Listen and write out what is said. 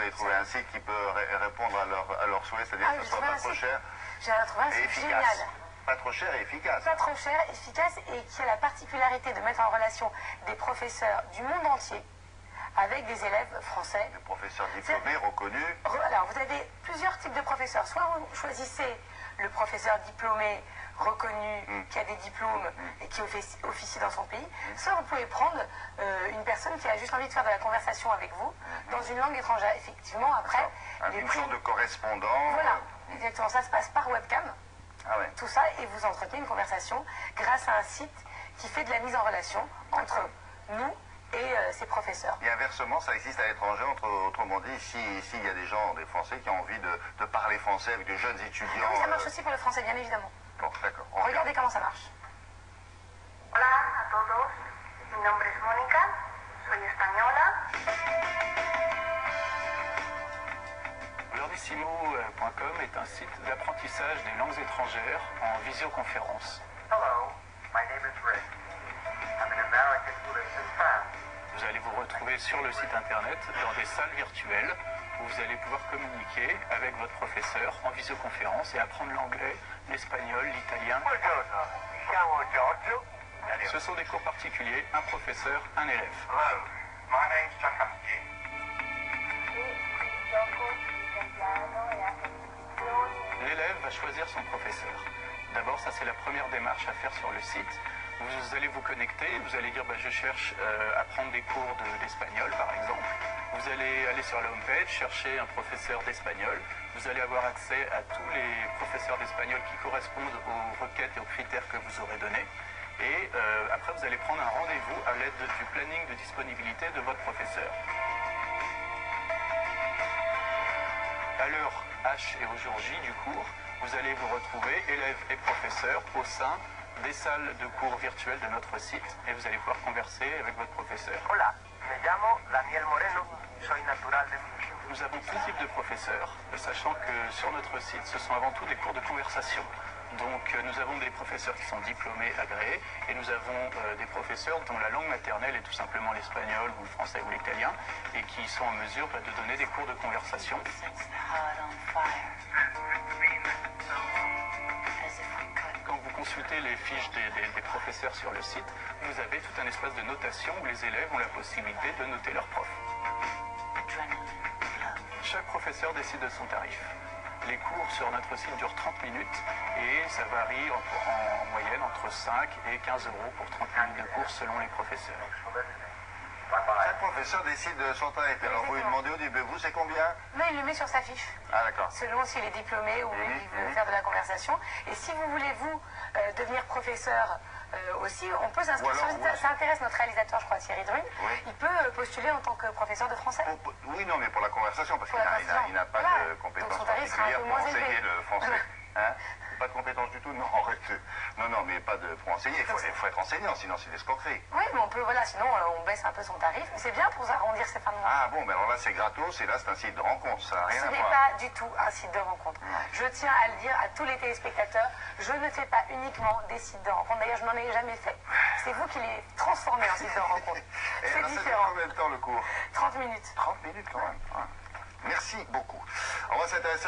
avez trouvé un site qui peut répondre à leurs souhaits, c'est-à-dire que ce soit pas trop cher J'ai trouvé un site génial. Pas trop cher et efficace. Pas trop cher, efficace et qui a la particularité de mettre en relation des professeurs du monde entier avec des élèves français. Des professeurs diplômés, reconnus. Alors, vous avez plusieurs types de professeurs. Soit vous choisissez le professeur diplômé, reconnu, qui a des diplômes et qui officie dans son pays, soit vous pouvez prendre une personne qui a juste envie de faire de la conversation avec vous dans une langue étrangère. Effectivement, après... Une sorte de correspondant. Voilà, exactement. Ça se passe par webcam. Ah ouais. Tout ça, et vous entretenez une conversation grâce à un site qui fait de la mise en relation entre nous et ces professeurs. Et inversement, ça existe à l'étranger, autrement dit, ici il y a des gens, des Français qui ont envie de parler français avec des jeunes étudiants. Ah oui, ça marche aussi pour le français, bien évidemment. Bon, d'accord. Regardez comment ça marche. Hola a todos, mi nombre es Mónica, soy española. Learnissimo.com est un site d'apprentissage des langues étrangères en visioconférence. Hello, my name is Rick. I'm an American who lives in France. Vous allez vous retrouver sur le site internet dans des salles virtuelles où vous allez pouvoir communiquer avec votre professeur en visioconférence et apprendre l'anglais, l'espagnol, l'italien. Ce sont des cours particuliers, un professeur, un élève. Hello, my name's Tchaikovsky. L'élève va choisir son professeur. D'abord, ça c'est la première démarche à faire sur le site. Vous allez vous connecter, vous allez dire je cherche à prendre des cours d'espagnol par exemple. Vous allez aller sur la homepage, chercher un professeur d'espagnol. Vous allez avoir accès à tous les professeurs d'espagnol qui correspondent aux requêtes et aux critères que vous aurez donnés. Et après, vous allez prendre un rendez-vous à l'aide du planning de disponibilité de votre professeur. À l'heure H et au jour J du cours, vous allez vous retrouver, élèves et professeurs, au sein des salles de cours virtuelles de notre site et vous allez pouvoir converser avec votre professeur. Hola, me llamo Daniel Moreno, soy natural de México. Nous avons tout type de professeurs, sachant que sur notre site, ce sont avant tout des cours de conversation. Donc nous avons des professeurs qui sont diplômés, agréés, et nous avons des professeurs dont la langue maternelle est tout simplement l'espagnol ou le français ou l'italien, et qui sont en mesure de donner des cours de conversation. Quand vous consultez les fiches des professeurs sur le site, vous avez tout un espace de notation où les élèves ont la possibilité de noter leur prof. Chaque professeur décide de son tarif. Les cours sur notre site durent 30 minutes et ça varie en moyenne entre 5 et 15 euros pour 30 minutes de cours selon les professeurs. Chaque professeur décide de son tarif. Alors vous lui demandez au début, vous c'est combien? Mais il le met sur sa fiche. Ah d'accord. Selon s'il est diplômé ou il veut faire de la conversation. Et si vous voulez, vous, devenir professeur aussi, on peut s'inscrire sur le site. Ça intéresse notre réalisateur, je crois, Thierry Drune. Oui. Il peut postuler en tant que professeur de français. Oui, non, mais pour la conversation, parce qu'il n'a pas de compétences donc son tarif sera un particulières peu pour moins enseigner élevé. le français. Hein? Pas de compétences du tout? Non, arrêtez. Non, mais pas pour enseigner. Il faut être enseignant, sinon c'est l'escroquerie. Oui, mais on peut, voilà, sinon on baisse un peu son tarif. C'est bien pour arrondir ses fins de mois. Ah bon, mais alors là c'est gratos et là c'est un site de rencontre, ça n'a rien Ce à n'est voir. pas du tout un site de rencontre. Je tiens à le dire à tous les téléspectateurs, je ne fais pas uniquement des sites de rencontre. D'ailleurs, je n'en ai jamais fait. C'est vous qui les transformez en site de rencontre. Et C'est alors, ça dure différent. combien de temps le cours? 30 minutes. 30 minutes quand même. Ouais. Merci beaucoup. On va s'intéresser